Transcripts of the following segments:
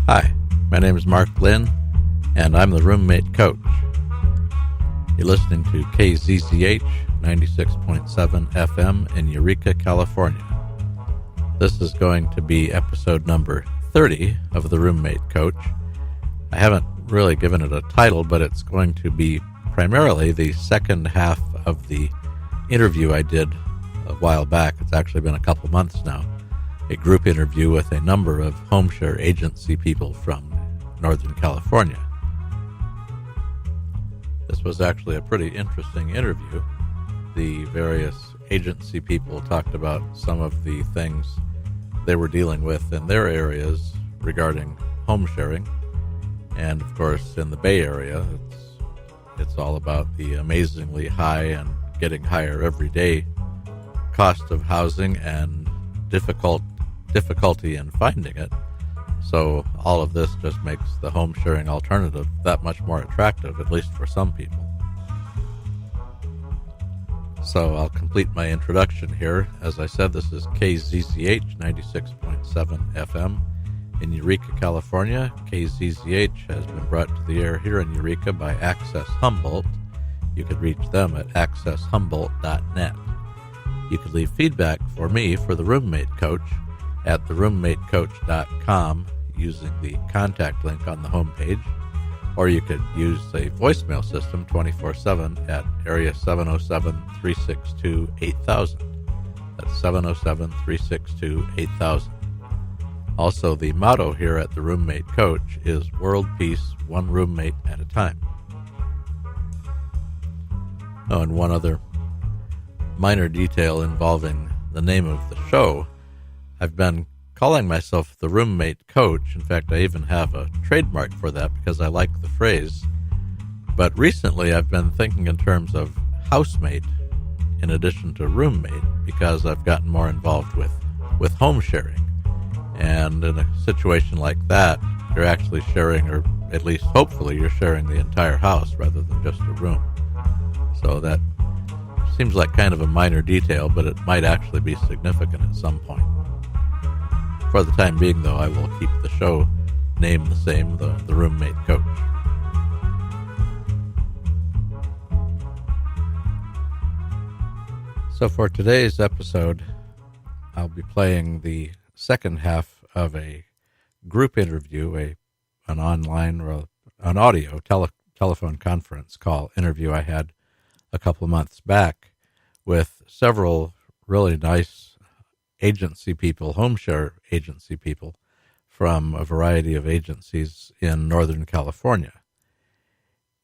Hi, my name is Mark Lynn, and I'm the roommate coach. You're listening to KZZH 96.7 FM in Eureka, California. This is going to be episode number 30 of the Roommate Coach. I haven't really given it a title, but it's going to be primarily the second half of the interview I did a while back. It's actually been a couple months now. A group interview with a number of Homeshare agency people from Northern California. This was actually a pretty interesting interview. The various agency people talked about some of the things they were dealing with in their areas regarding home sharing. And of course, in the Bay Area, it's all about the amazingly high and getting higher every day cost of housing and difficulty in finding it. So all of this just makes the home sharing alternative that much more attractive, at least for some people. So I'll complete my introduction here. As I said, this is KZZH 96.7 FM in Eureka, California. KZZH has been brought to the air here in Eureka by Access Humboldt. You could reach them at accesshumboldt.net. You could leave feedback for me for the Roommate Coach at theroommatecoach.com using the contact link on the homepage, or you could use a voicemail system 24/7 at area 707-362-8000. That's 707-362-8000. Also, the motto here at the Roommate Coach is World Peace, one roommate at a time. Oh, and one other minor detail involving the name of the show. I've been calling myself the Roommate Coach. In fact, I even have a trademark for that because I like the phrase. But recently I've been thinking in terms of housemate in addition to roommate because I've gotten more involved with home sharing. And in a situation like that, you're actually sharing, or at least hopefully you're sharing the entire house rather than just a room. So that seems like kind of a minor detail, but it might actually be significant at some point. For the time being, though, I will keep the show name the same, the Roommate Coach. So for today's episode, I'll be playing the second half of a group interview, an online or an audio telephone conference call interview I had a couple of months back with several really nice agency people, homeshare agency people from a variety of agencies in Northern California.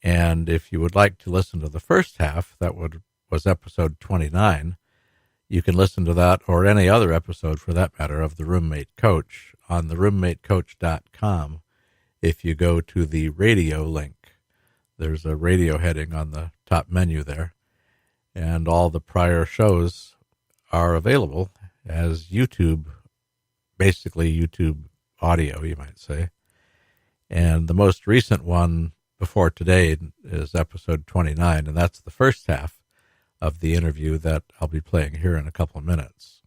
And if you would like to listen to the first half, that was episode 29, you can listen to that or any other episode for that matter of the Roommate Coach on theroommatecoach.com. If you go to the radio link, there's a radio heading on the top menu there, and all the prior shows are available as YouTube, basically YouTube audio, you might say. And the most recent one before today is episode 29, and that's the first half of the interview that I'll be playing here in a couple of minutes.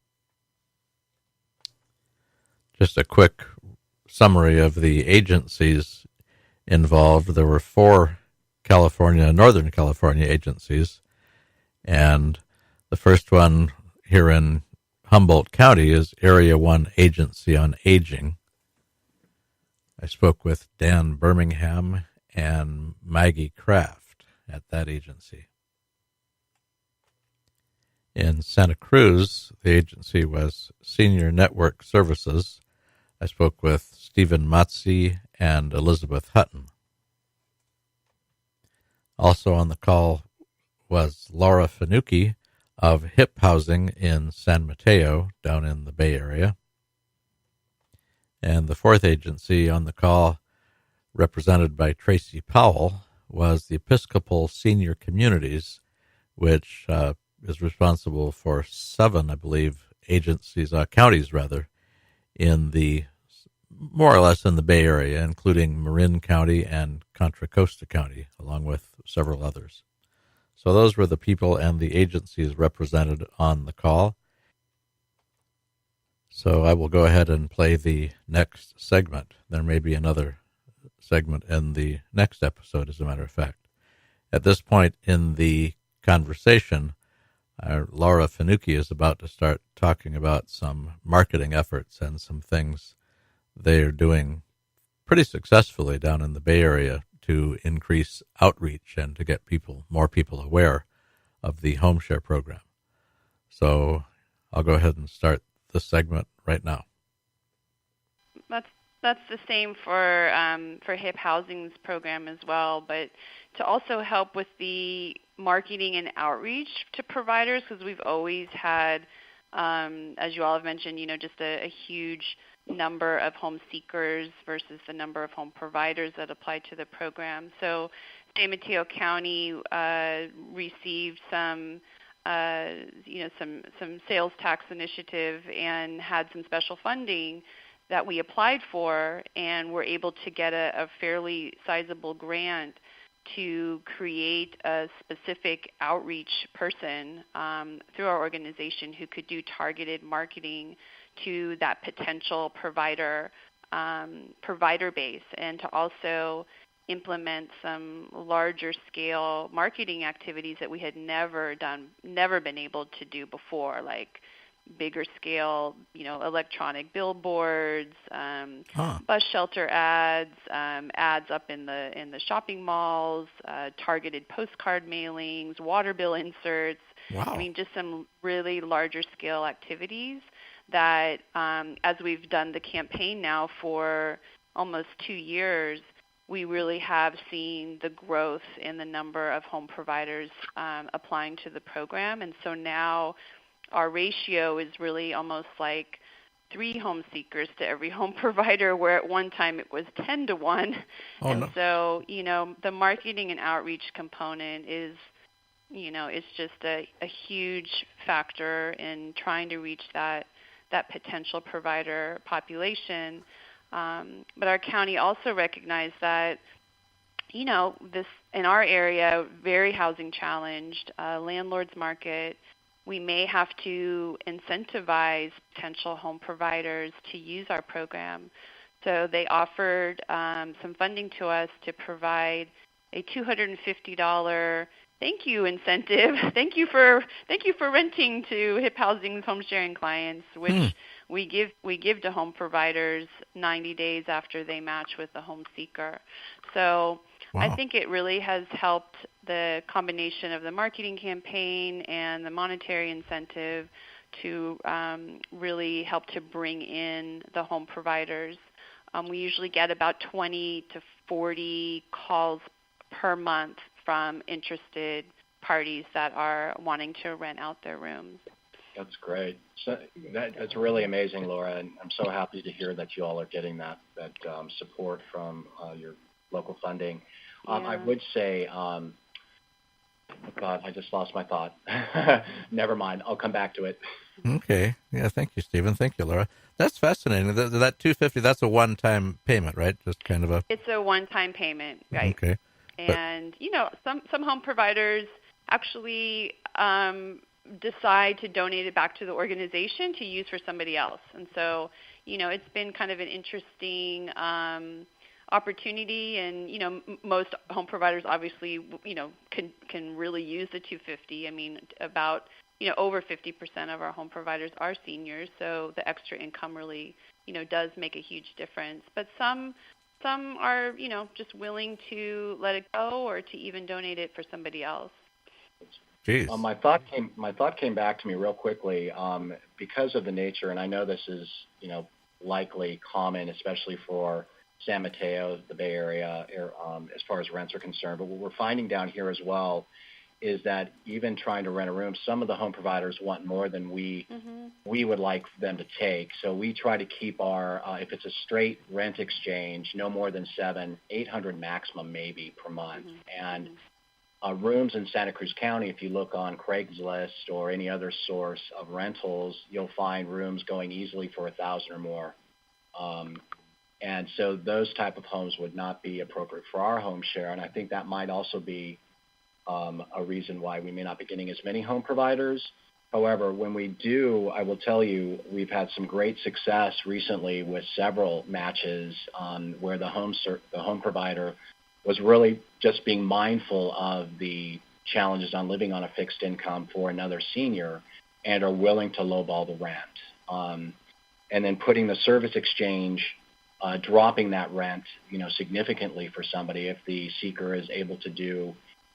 Just a quick summary of the agencies involved. There were 4 Northern California agencies, and the first one here in Humboldt County is Area 1 Agency on Aging. I spoke with Dan Birmingham and Maggie Kraft at that agency. In Santa Cruz, the agency was Senior Network Services. I spoke with Stephen Matzi and Elizabeth Hutton. Also on the call was Laura Finucchi of HIP Housing in San Mateo, down in the Bay Area. And the fourth agency on the call, represented by Tracy Powell, was the Episcopal Senior Communities, which is responsible for 7, I believe, agencies, counties rather, in the more or less in the Bay Area, including Marin County and Contra Costa County, along with several others. So those were the people and the agencies represented on the call. So I will go ahead and play the next segment. There may be another segment in the next episode, as a matter of fact. At this point in the conversation, Laura Finucchi is about to start talking about some marketing efforts and some things they are doing pretty successfully down in the Bay Area to increase outreach and to get more people aware of the Homeshare program. So I'll go ahead and start this segment right now. That's the same for Hip Housing's program as well, but to also help with the marketing and outreach to providers, because we've always had, as you all have mentioned, just a huge number of home seekers versus the number of home providers that apply to the program. So San Mateo County received some sales tax initiative and had some special funding that we applied for, and were able to get a fairly sizable grant to create a specific outreach person through our organization who could do targeted marketing to that potential provider base, and to also implement some larger scale marketing activities that we had never been able to do before, like bigger scale, electronic billboards, bus shelter ads, ads up in the shopping malls, targeted postcard mailings, water bill inserts. Wow. I mean, just some really larger scale activities that, as we've done the campaign now for almost 2 years, we really have seen the growth in the number of home providers applying to the program. And so now our ratio is really almost like 3 home seekers to every home provider, where at one time it was 10 to 1. So, the marketing and outreach component is, it's just a huge factor in trying to reach that potential provider population. But our county also recognized that, this in our area, very housing challenged, landlord's market, we may have to incentivize potential home providers to use our program. So they offered some funding to us to provide a $250 thank you incentive. Thank you for renting to Hip Housing's home sharing clients, which we give to home providers 90 days after they match with the home seeker. So wow. I think it really has helped, the combination of the marketing campaign and the monetary incentive to really help to bring in the home providers. We usually get about 20 to 40 calls per month from interested parties that are wanting to rent out their rooms. That's great. So that's really amazing, Laura, and I'm so happy to hear that you all are getting that support from your local funding. Yeah. I would say, God, I just lost my thought. Never mind. I'll come back to it. Okay. Yeah. Thank you, Stephen. Thank you, Laura. That's fascinating. That $250. That's a one-time payment, right? Just kind of a. It's a one-time payment, right? Okay. And some home providers actually decide to donate it back to the organization to use for somebody else. And so, it's been kind of an interesting opportunity. And most home providers obviously can really use the $250. I mean, about over 50% of our home providers are seniors, so the extra income really does make a huge difference. But some are just willing to let it go or to even donate it for somebody else. Jeez. My thought came back to me real quickly because of the nature, and I know this is likely common, especially for San Mateo, the Bay Area, as far as rents are concerned. But what we're finding down here as well is that even trying to rent a room, some of the home providers want more than we would like them to take. So we try to keep our, if it's a straight rent exchange, no more than 800 maximum maybe per month. And rooms in Santa Cruz County, if you look on Craigslist or any other source of rentals, you'll find rooms going easily for $1,000 or more. And so those type of homes would not be appropriate for our home share. And I think that might also be a reason why we may not be getting as many home providers. However, when we do, I will tell you, we've had some great success recently with several matches where the home provider was really just being mindful of the challenges on living on a fixed income for another senior and are willing to lowball the rent. And then putting the service exchange, dropping that rent, significantly for somebody if the seeker is able to do,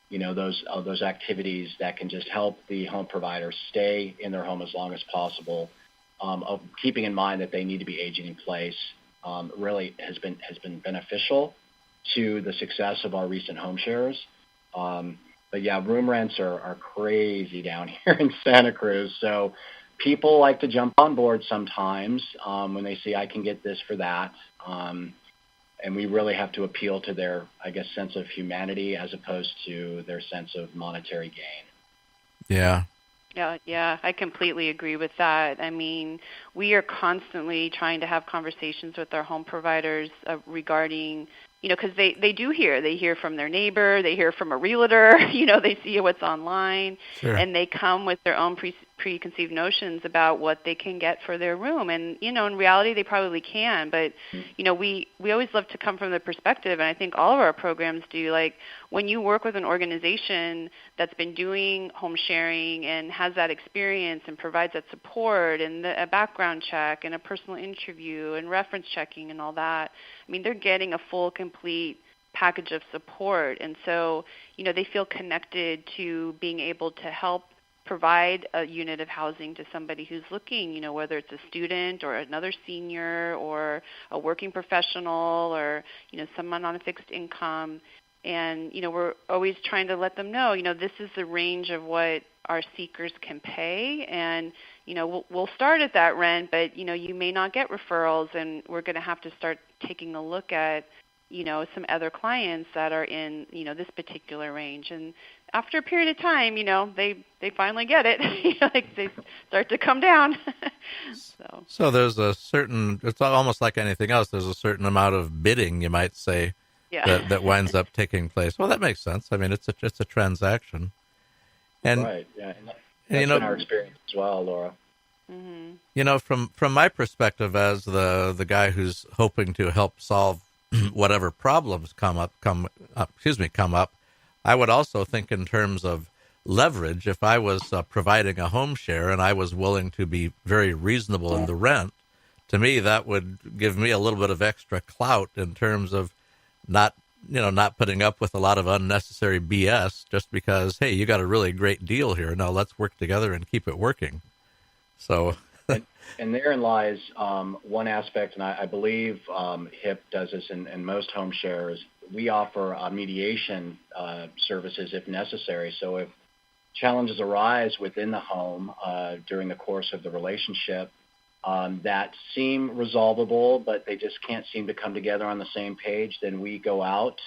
those activities that can just help the home provider stay in their home as long as possible, of keeping in mind that they need to be aging in place, really has been beneficial to the success of our recent home shares. But yeah, room rents are crazy down here in Santa Cruz. So people like to jump on board sometimes when they see I can get this for that. And we really have to appeal to their, I guess, sense of humanity as opposed to their sense of monetary gain. Yeah. Yeah, I completely agree with that. I mean, we are constantly trying to have conversations with our home providers regarding, because they do hear. They hear from their neighbor. They hear from a realtor. They see what's online. Sure. And they come with their own preconceived notions about what they can get for their room. And, in reality, they probably can. But, we always love to come from the perspective, and I think all of our programs do, like when you work with an organization that's been doing home sharing and has that experience and provides that support and a background check and a personal interview and reference checking and all that, I mean, they're getting a full, complete package of support. And so, they feel connected to being able to help provide a unit of housing to somebody who's looking, whether it's a student or another senior or a working professional or, someone on a fixed income. And, we're always trying to let them know, this is the range of what our seekers can pay. And, we'll start at that rent, but, you may not get referrals, and we're going to have to start taking a look at, some other clients that are in, this particular range. And after a period of time, they finally get it. Like they start to come down. So there's a certain, it's almost like anything else, there's a certain amount of bidding, you might say, that winds up taking place. Well, that makes sense. I mean, it's a transaction. And, right, yeah. And that's been our experience as well, Laura. Mm-hmm. From my perspective as the guy who's hoping to help solve whatever problems come up, I would also think in terms of leverage. If I was providing a home share and I was willing to be very reasonable in the rent, to me that would give me a little bit of extra clout in terms of not putting up with a lot of unnecessary BS just because, hey, you got a really great deal here. Now let's work together and keep it working. So, and therein lies one aspect, and I believe HIP does this in most home shares. We offer mediation services if necessary. So if challenges arise within the home during the course of the relationship that seem resolvable, but they just can't seem to come together on the same page, then we go out,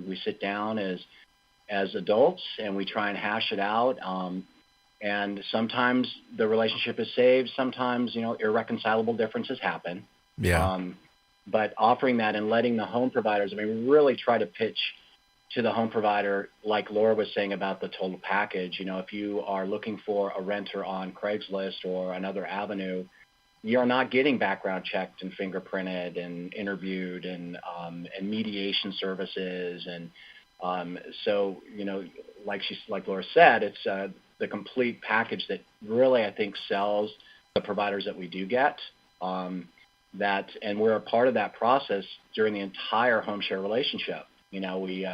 we sit down as adults, and we try and hash it out. And sometimes the relationship is saved. Sometimes, irreconcilable differences happen. Yeah. But offering that and letting the home providers, we really try to pitch to the home provider, like Laura was saying about the total package. If you are looking for a renter on Craigslist or another avenue, you're not getting background checked and fingerprinted and interviewed and mediation services. And so, like Laura said, it's the complete package that really, I think, sells the providers that we do get. And we're a part of that process during the entire home share relationship. We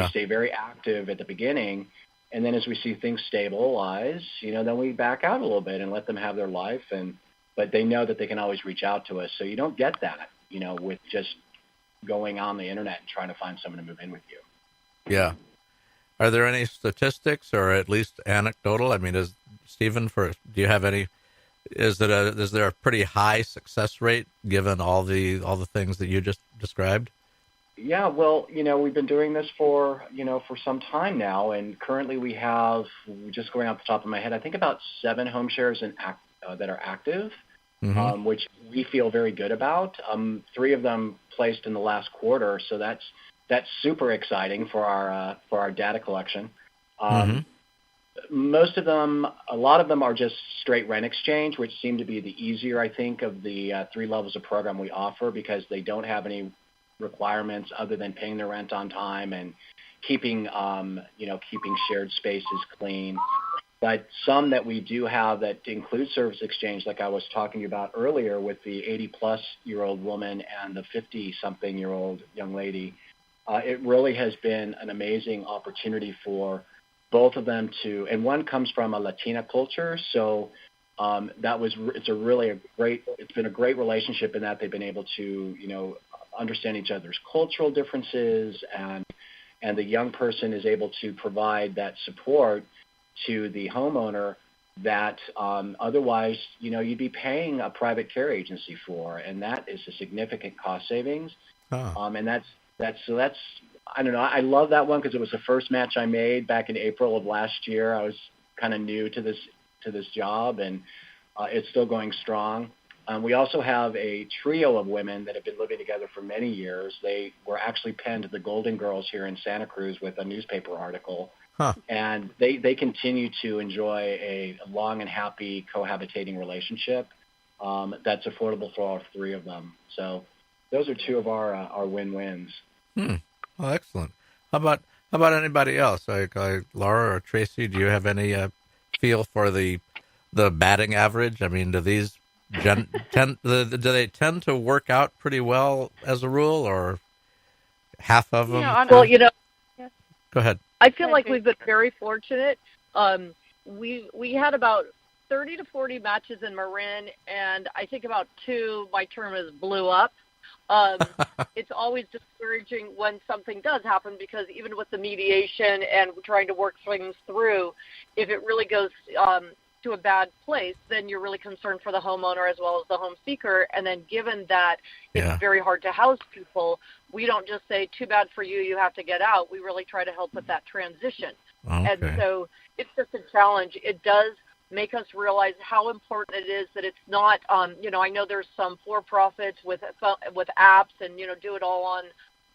stay very active at the beginning, and then as we see things stabilize, then we back out a little bit and let them have their life. But they know that they can always reach out to us. So you don't get that, with just going on the internet and trying to find someone to move in with you. Yeah. Are there any statistics or at least anecdotal? I mean, do you have any? Is there a pretty high success rate given all the things that you just described? Yeah, well, we've been doing this for some time now, and currently we have, just going off the top of my head, I think about 7 home shares that are active, mm-hmm. Which we feel very good about. 3 of them placed in the last quarter, so that's super exciting for our data collection. Mm-hmm. most of them, a lot of them are just straight rent exchange, which seem to be the easier, I think, of the 3 levels of program we offer because they don't have any requirements other than paying their rent on time and keeping shared spaces clean. But some that we do have that include service exchange, like I was talking about earlier with the 80-plus-year-old woman and the 50-something-year-old young lady, it really has been an amazing opportunity for both of them to, and one comes from a Latina culture, so it's been a great relationship in that they've been able to, understand each other's cultural differences, and the young person is able to provide that support to the homeowner that otherwise, you'd be paying a private care agency for, and that is a significant cost savings. And that's I don't know. I love that one because it was the first match I made back in April of last year. I was kind of new to this job, and it's still going strong. We also have a trio of women that have been living together for many years. They were actually penned the Golden Girls here in Santa Cruz with a newspaper article. And they continue to enjoy a long and happy cohabitating relationship that's affordable for all 3 of them. So those are 2 of our win-wins. Well, excellent. How about anybody else? Like Laura or Tracy, do you have any feel for the batting average? I mean, do these do they tend to work out pretty well as a rule, or half of them? Go ahead. I feel like we've been very fortunate. We had about 30 to 40 matches in Marin, and I think about 2, my term is blew up. It's always discouraging when something does happen because even with the mediation and trying to work things through, if it really goes to a bad place, then you're really concerned for the homeowner as well as the home seeker. And then given that it's very hard to house people, we don't just say, too bad for you, you have to get out. We really try to help with that transition. Okay. And so it's just a challenge. It does make us realize how important it is that it's not, I know there's some for-profits with apps and, do it all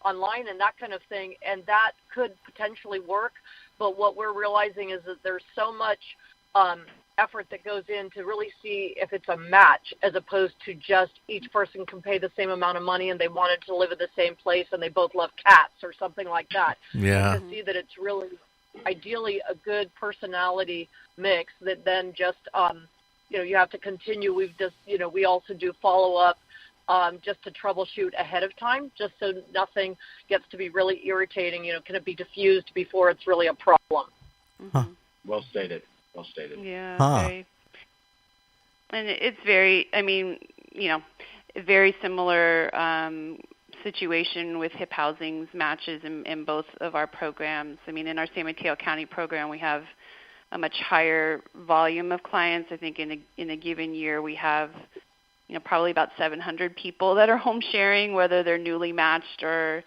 online and that kind of thing, and that could potentially work. But what we're realizing is that there's so much effort that goes in to really see if it's a match as opposed to just each person can pay the same amount of money and they wanted to live in the same place and they both love cats or something like that. Yeah. And to see that it's really ideally a good personality mix that then just, you have to continue. We've just, we also do follow-up just to troubleshoot ahead of time, just so nothing gets to be really irritating. Can it be diffused before it's really a problem? Mm-hmm. Well stated. Yeah. Very. And it's very, very similar situation with HIP Housing's matches in both of our programs. In our San Mateo County program, we have a much higher volume of clients. I think in a given year we have, probably about 700 people that are home sharing, whether they're newly matched or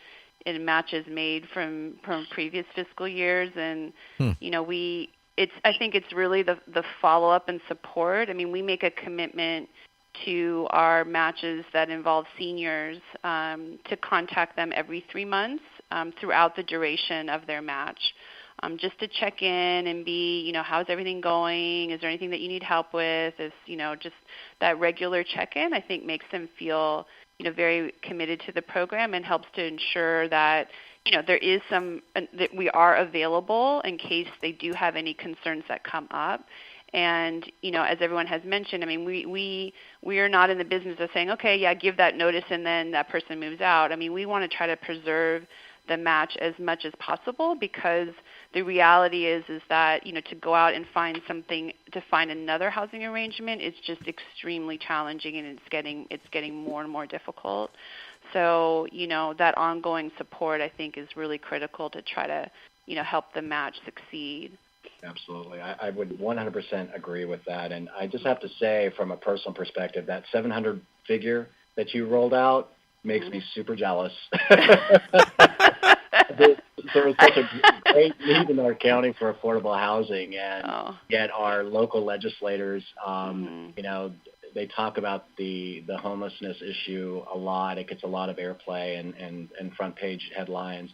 in matches made from previous fiscal years. And I think it's really the follow-up and support. We make a commitment to our matches that involve seniors to contact them every 3 months throughout the duration of their match, just to check in and be, how's everything going? Is there anything that you need help with? Just that regular check-in, I think, makes them feel, very committed to the program and helps to ensure that, there is that we are available in case they do have any concerns that come up. And, as everyone has mentioned, we are not in the business of saying, okay, yeah, give that notice and then that person moves out. We want to try to preserve the match as much as possible because the reality is that, to go out and find another housing arrangement is just extremely challenging, and it's getting more and more difficult. So, that ongoing support, I think, is really critical to try to, help the match succeed. Absolutely. I would 100% agree with that. And I just have to say, from a personal perspective, that 700 figure that you rolled out makes me super jealous. There is such a great need in our county for affordable housing, and yet our local legislators, they talk about the homelessness issue a lot. It gets a lot of airplay and front page headlines.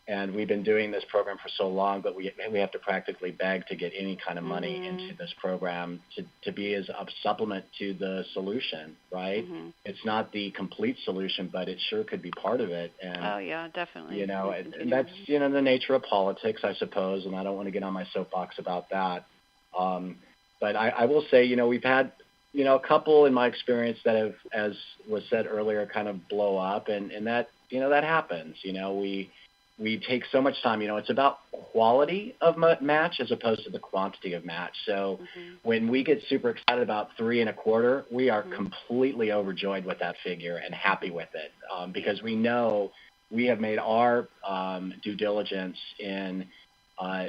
And we've been doing this program for so long, but we have to practically beg to get any kind of money into this program to be as a supplement to the solution, right? It's not the complete solution, but it sure could be part of it. And, oh, yeah, definitely. And that's, the nature of politics, I suppose, and I don't want to get on my soapbox about that. But I will say, we've had, a couple in my experience that have, as was said earlier, kind of blow up, and that, that happens. We take so much time. It's about quality of match as opposed to the quantity of match. So when we get super excited about 3 1/4, we are completely overjoyed with that figure and happy with it because we know we have made our due diligence in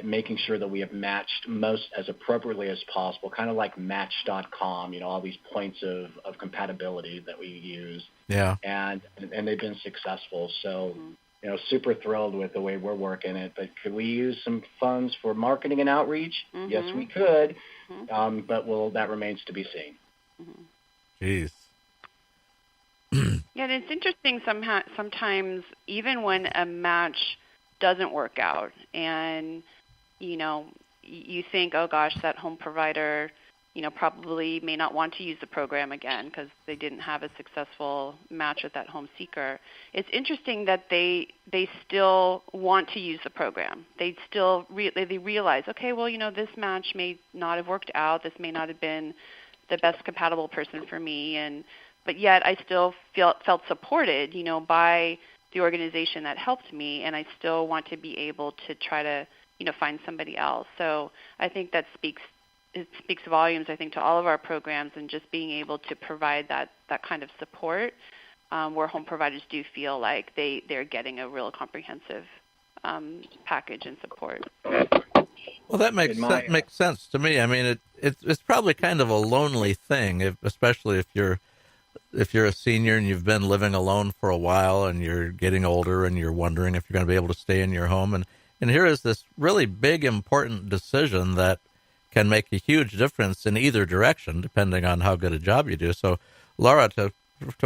making sure that we have matched most as appropriately as possible, kind of like Match.com, all these points of compatibility that we use. Yeah. And they've been successful. So super thrilled with the way we're working it. But could we use some funds for marketing and outreach? Yes, we could. But that remains to be seen. Jeez. Yeah, and it's interesting sometimes even when a match doesn't work out and, you think, oh, gosh, that home provider, probably may not want to use the program again because they didn't have a successful match with that home seeker. It's interesting that they still want to use the program. They still they realize, okay, well, this match may not have worked out. This may not have been the best compatible person for me, but yet I still felt supported, by the organization that helped me, and I still want to be able to try to, find somebody else. So I think that speaks volumes, I think, to all of our programs and just being able to provide that kind of support where home providers do feel like they're getting a real comprehensive package and support. Well, that makes sense to me. I mean, it's probably kind of a lonely thing, especially if you're a senior and you've been living alone for a while and you're getting older and you're wondering if you're going to be able to stay in your home. And here is this really big, important decision that can make a huge difference in either direction, depending on how good a job you do. So, Laura, to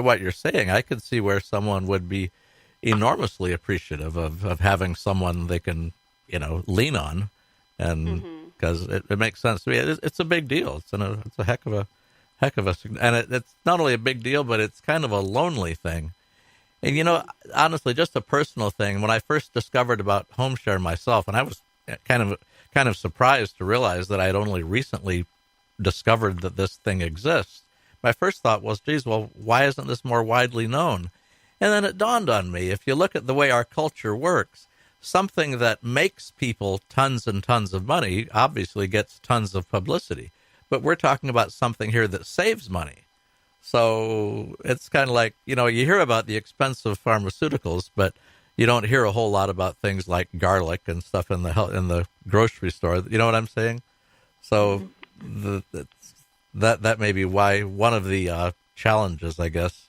what you're saying, I could see where someone would be enormously appreciative of having someone they can, lean on, and because it makes sense to me. It's a big deal. It's a heck of a, and it's not only a big deal, but it's kind of a lonely thing. And honestly, just a personal thing. When I first discovered about Homeshare myself, and I was kind of surprised to realize that I had only recently discovered that this thing exists. My first thought was, geez, well, why isn't this more widely known? And then it dawned on me, if you look at the way our culture works, something that makes people tons and tons of money obviously gets tons of publicity. But we're talking about something here that saves money. So it's kind of like, you hear about the expensive pharmaceuticals, but you don't hear a whole lot about things like garlic and stuff in the grocery store. You know what I'm saying? So that may be why one of the challenges, I guess,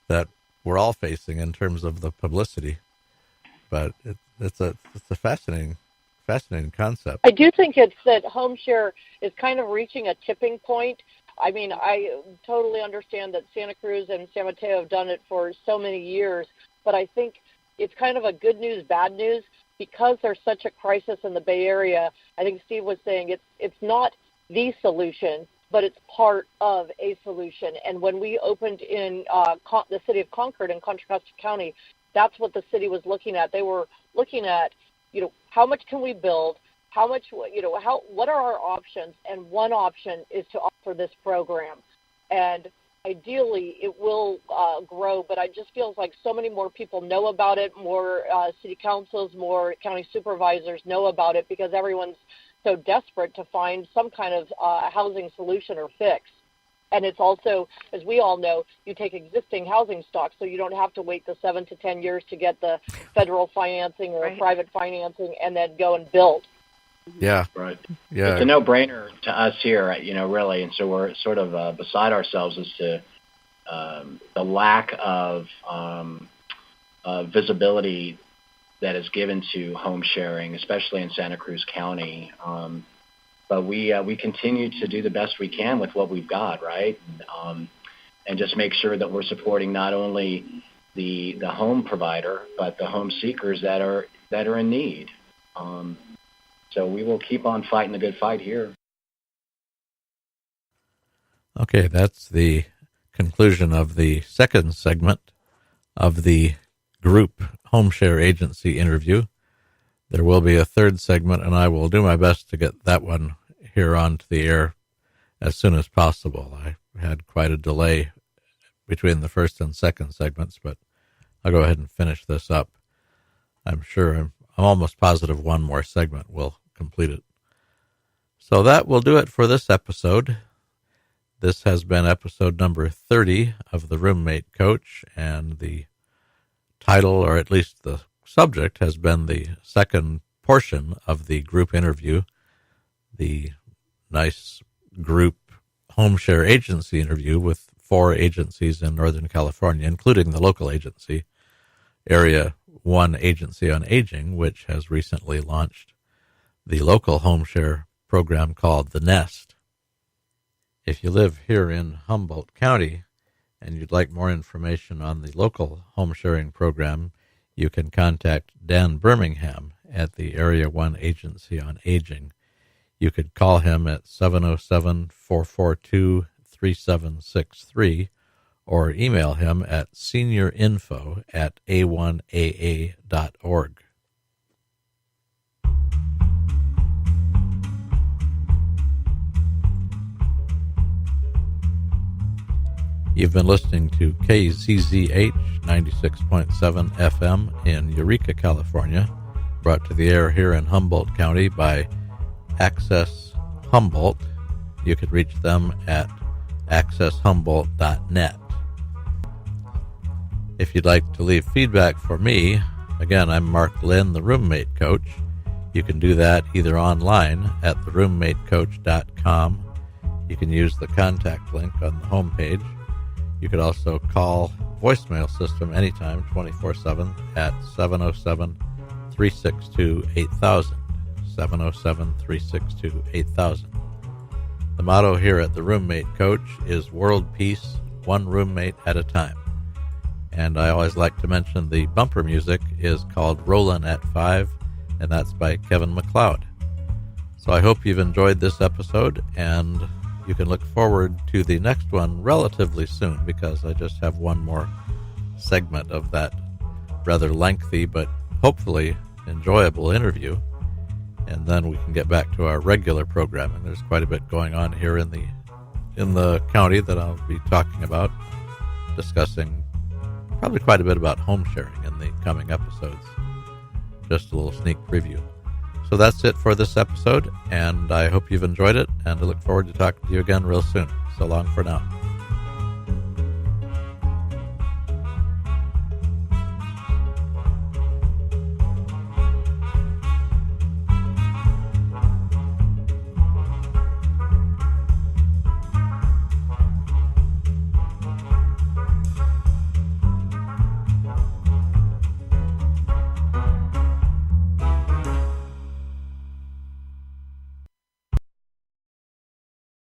that we're all facing in terms of the publicity. But it's a fascinating concept. I do think it's that Homeshare is kind of reaching a tipping point. I mean, I totally understand that Santa Cruz and San Mateo have done it for so many years, but I think it's kind of a good news, bad news, because there's such a crisis in the Bay Area. I think Steve was saying it's not the solution, but it's part of a solution. And when we opened in the city of Concord in Contra Costa County, that's what the city was looking at. They were looking at, how much can we build? How much, what are our options? And one option is to offer this program. And ideally, it will grow, but it just feels like so many more people know about it, more city councils, more county supervisors know about it because everyone's so desperate to find some kind of housing solution or fix. And it's also, as we all know, you take existing housing stock, so you don't have to wait the 7 to 10 years to get the federal financing or private financing and then go and build. Yeah. Right. Yeah. It's a no-brainer to us here, really. And so we're sort of beside ourselves as to the lack of visibility that is given to home sharing, especially in Santa Cruz County. But we continue to do the best we can with what we've got, right? And just make sure that we're supporting not only the home provider, but the home seekers that are that are in need. So we will keep on fighting the good fight here. Okay, that's the conclusion of the second segment of the group Homeshare Agency interview. There will be a third segment, and I will do my best to get that one here onto the air as soon as possible. I had quite a delay between the first and second segments, but I'll go ahead and finish this up. I'm almost positive one more segment will complete it. So that will do it for this episode. This has been episode number 30 of The Roommate Coach, and the title, or at least the subject, has been the second portion of the group interview, the nice group Homeshare Agency interview with 4 agencies in Northern California, including the local agency, Area 1 Agency on Aging, which has recently launched the local homeshare program called The Nest. If you live here in Humboldt County and you'd like more information on the local home sharing program, you can contact Dan Birmingham at the Area 1 Agency on Aging. You could call him at 707-442-3763 or email him at seniorinfo@a1aa.org. You've been listening to KZZH 96.7 FM in Eureka, California, brought to the air here in Humboldt County by Access Humboldt. You could reach them at accesshumboldt.net. If you'd like to leave feedback for me, again, I'm Mark Lynn, the Roommate Coach. You can do that either online at theroommatecoach.com. You can use the contact link on the homepage. You could also call voicemail system anytime, 24/7, at 707-362-8000, 707-362-8000. The motto here at the Roommate Coach is World Peace, one roommate at a time. And I always like to mention the bumper music is called Rollin' at 5, and that's by Kevin MacLeod. So I hope you've enjoyed this episode, and you can look forward to the next one relatively soon, because I just have one more segment of that rather lengthy but hopefully enjoyable interview, and then we can get back to our regular programming. There's quite a bit going on here in the county that I'll be talking about, discussing probably quite a bit about home sharing in the coming episodes. Just a little sneak preview. So that's it for this episode, and I hope you've enjoyed it, and I look forward to talking to you again real soon. So long for now.